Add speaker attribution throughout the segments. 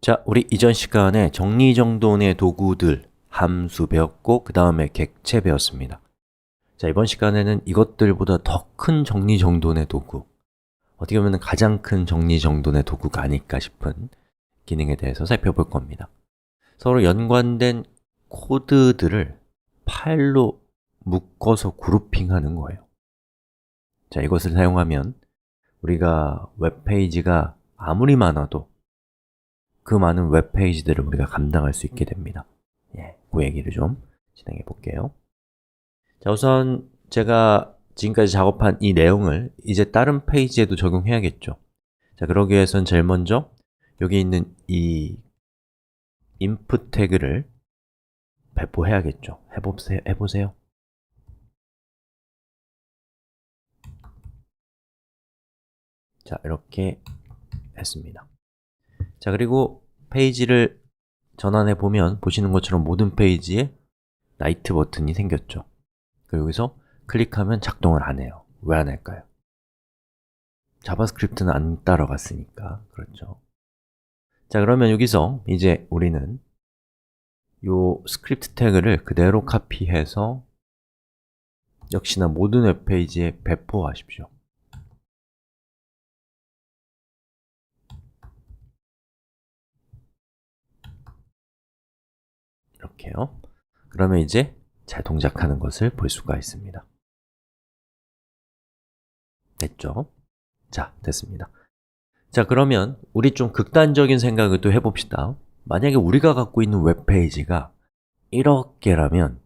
Speaker 1: 자, 우리 이전 시간에 정리정돈의 도구들, 함수 배웠고 그 다음에 객체 배웠습니다. 자, 이번 시간에는 이것들보다 더 큰 정리정돈의 도구, 어떻게 보면 가장 큰 정리정돈의 도구가 아닐까 싶은 기능에 대해서 살펴볼 겁니다. 서로 연관된 코드들을 파일로 묶어서 그룹핑하는 거예요. 자, 이것을 사용하면 우리가 웹페이지가 아무리 많아도 그 많은 웹페이지들을 우리가 감당할 수 있게 됩니다. 그 얘기를 좀 진행해 볼게요. 자, 우선 제가 지금까지 작업한 이 내용을 이제 다른 페이지에도 적용해야겠죠. 자, 그러기 위해선 제일 먼저 여기 있는 이 input 태그를 배포해야겠죠. 해보세요. 자, 이렇게 했습니다. 자, 그리고 페이지를 전환해 보면 보시는 것처럼 모든 페이지에 라이트 버튼이 생겼죠. 그리고 여기서 클릭하면 작동을 안 해요. 왜 안 할까요? 자바스크립트는 안 따라갔으니까. 그렇죠. 자, 그러면 여기서 이제 우리는 요 스크립트 태그를 그대로 카피해서 역시나 모든 웹페이지에 배포하십시오. 이렇게요. 그러면 이제 잘 동작하는 것을 볼 수가 있습니다. 됐죠? 자, 됐습니다. 자, 그러면 우리 좀 극단적인 생각을 또 해봅시다. 만약에 우리가 갖고 있는 웹페이지가 이렇게라면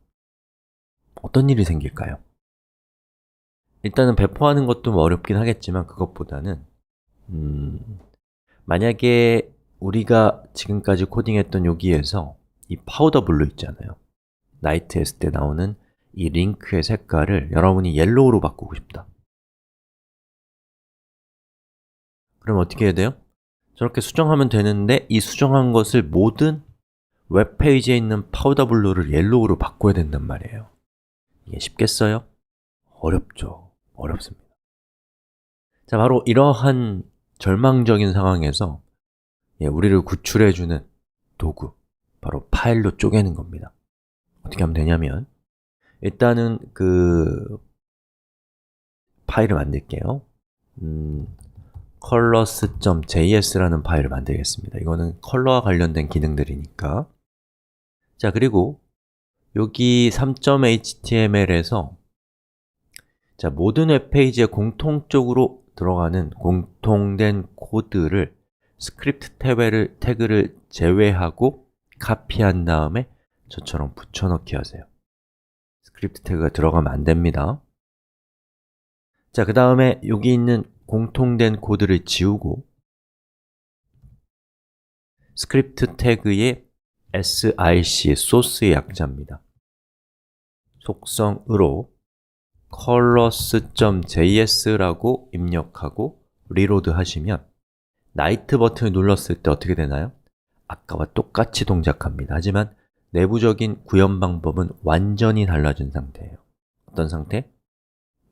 Speaker 1: 어떤 일이 생길까요? 일단은 배포하는 것도 어렵긴 하겠지만 그것보다는 만약에 우리가 지금까지 코딩했던 여기에서 이 파우더 블루 있잖아요. 나이트 했을 때 나오는 이 링크의 색깔을 여러분이 옐로우로 바꾸고 싶다. 그럼 어떻게 해야 돼요? 저렇게 수정하면 되는데 이 수정한 것을 모든 웹페이지에 있는 파우더 블루를 옐로우로 바꿔야 된단 말이에요. 이게 쉽겠어요? 어렵죠. 어렵습니다. 자, 바로 이러한 절망적인 상황에서 우리를 구출해주는 도구, 바로 파일로 쪼개는 겁니다. 어떻게 하면 되냐면 일단은 그 파일을 만들게요. colors.js라는 파일을 만들겠습니다. 이거는 컬러와 관련된 기능들이니까. 자, 그리고 여기 3.html에서 자, 모든 웹페이지에 공통적으로 들어가는 공통된 코드를 스크립트 태그를 제외하고 카피한 다음에 저처럼 붙여넣기 하세요. 스크립트 태그가 들어가면 안 됩니다. 자, 그 다음에 여기 있는 공통된 코드를 지우고 스크립트 태그의 src, 소스의 약자입니다. 속성으로 colors.js라고 입력하고 리로드 하시면 나이트 버튼을 눌렀을 때 어떻게 되나요? 아까와 똑같이 동작합니다. 하지만 내부적인 구현 방법은 완전히 달라진 상태예요. 어떤 상태?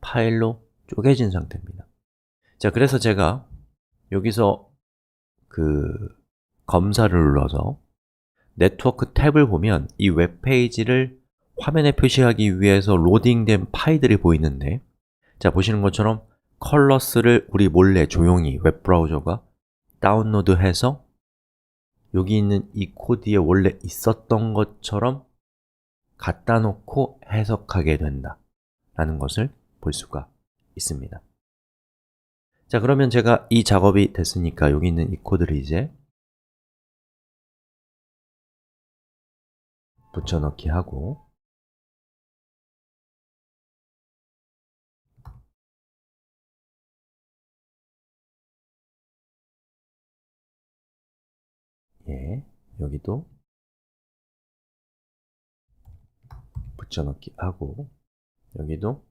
Speaker 1: 파일로 쪼개진 상태입니다. 자, 그래서 제가 여기서 그 검사를 눌러서 네트워크 탭을 보면 이 웹페이지를 화면에 표시하기 위해서 로딩된 파일들이 보이는데 자, 보시는 것처럼 컬러스를 우리 몰래 조용히 웹브라우저가 다운로드해서 여기 있는 이 코드에 원래 있었던 것처럼 갖다 놓고 해석하게 된다 라는 것을 볼 수가 있습니다. 자, 그러면 제가 이 작업이 됐으니까 여기 있는 이 코드를 이제 붙여넣기 하고 여기도 붙여넣기 하고 여기도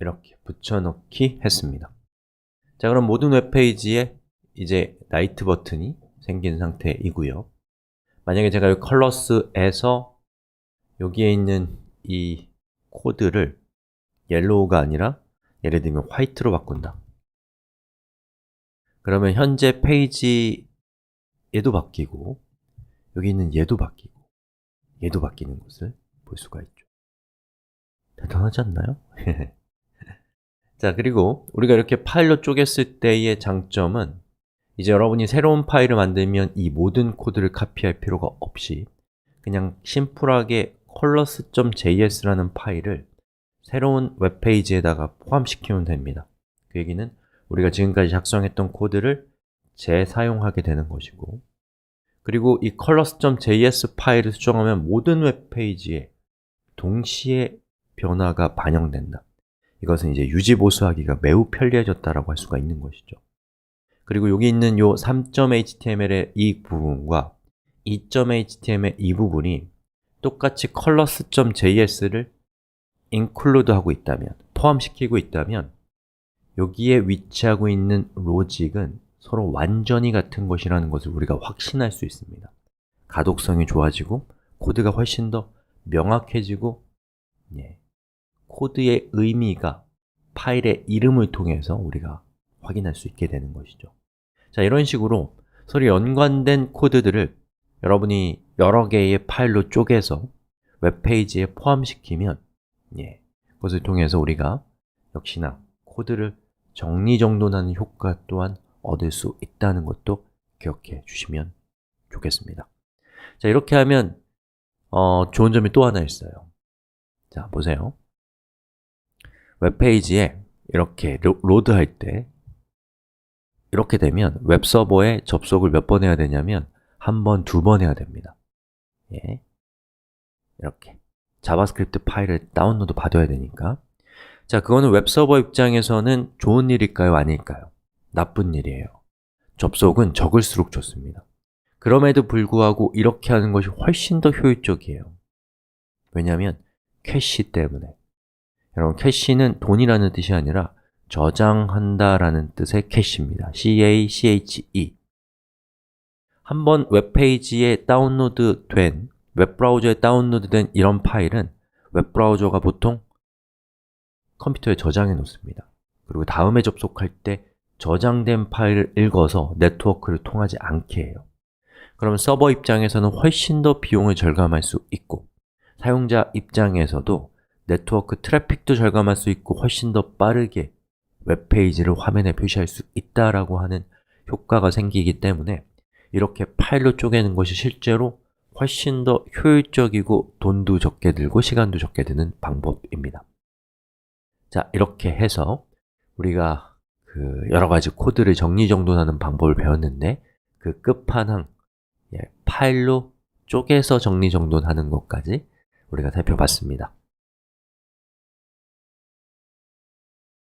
Speaker 1: 이렇게 붙여넣기 했습니다. 자, 그럼 모든 웹페이지에 이제 라이트 버튼이 생긴 상태이고요. 만약에 제가 이 컬러스에서 여기에 있는 이 코드를 옐로우가 아니라 예를 들면 화이트로 바꾼다. 그러면 현재 페이지 얘도 바뀌고 여기 있는 얘도 바뀌고 얘도 바뀌는 것을 볼 수가 있죠. 대단하지 않나요? 자, 그리고 우리가 이렇게 파일로 쪼갰을 때의 장점은 이제 여러분이 새로운 파일을 만들면 이 모든 코드를 카피할 필요가 없이 그냥 심플하게 colors.js라는 파일을 새로운 웹페이지에다가 포함시키면 됩니다. 그 얘기는 우리가 지금까지 작성했던 코드를 재사용하게 되는 것이고, 그리고 이 colors.js 파일을 수정하면 모든 웹페이지에 동시에 변화가 반영된다. 이것은 이제 유지보수하기가 매우 편리해졌다라고 할 수가 있는 것이죠. 그리고 여기 있는 요 3.html의 이 부분과 2.html의 이 부분이 똑같이 colors.js를 include 하고 있다면, 포함시키고 있다면 여기에 위치하고 있는 로직은 서로 완전히 같은 것이라는 것을 우리가 확신할 수 있습니다. 가독성이 좋아지고 코드가 훨씬 더 명확해지고 코드의 의미가 파일의 이름을 통해서 우리가 확인할 수 있게 되는 것이죠. 자, 이런 식으로 서로 연관된 코드들을 여러분이 여러 개의 파일로 쪼개서 웹페이지에 포함시키면 그것을 통해서 우리가 역시나 코드를 정리정돈하는 효과 또한 얻을 수 있다는 것도 기억해 주시면 좋겠습니다. 자, 이렇게 하면 좋은 점이 또 하나 있어요. 자, 보세요. 웹페이지에 이렇게 로드할 때 이렇게 되면 웹서버에 접속을 몇 번 해야 되냐면 한 번, 두 번 해야 됩니다. 이렇게 자바스크립트 파일을 다운로드 받아야 되니까. 자, 그거는 웹서버 입장에서는 좋은 일일까요? 아닐까요? 나쁜 일이에요. 접속은 적을수록 좋습니다. 그럼에도 불구하고 이렇게 하는 것이 훨씬 더 효율적이에요. 왜냐하면 캐시 때문에. 여러분, 캐시는 돈이라는 뜻이 아니라 저장한다라는 뜻의 캐시입니다. C-A-C-H-E. 한번 웹페이지에 다운로드된, 웹브라우저에 다운로드된 이런 파일은 웹브라우저가 보통 컴퓨터에 저장해 놓습니다. 그리고 다음에 접속할 때 저장된 파일을 읽어서 네트워크를 통하지 않게 해요. 그러면 서버 입장에서는 훨씬 더 비용을 절감할 수 있고, 사용자 입장에서도 네트워크 트래픽도 절감할 수 있고 훨씬 더 빠르게 웹페이지를 화면에 표시할 수 있다라고 하는 효과가 생기기 때문에 이렇게 파일로 쪼개는 것이 실제로 훨씬 더 효율적이고 돈도 적게 들고 시간도 적게 드는 방법입니다. 자, 이렇게 해서 우리가 여러 가지 코드를 정리정돈하는 방법을 배웠는데 그 끝판왕, 파일로 쪼개서 정리정돈하는 것까지 우리가 살펴봤습니다.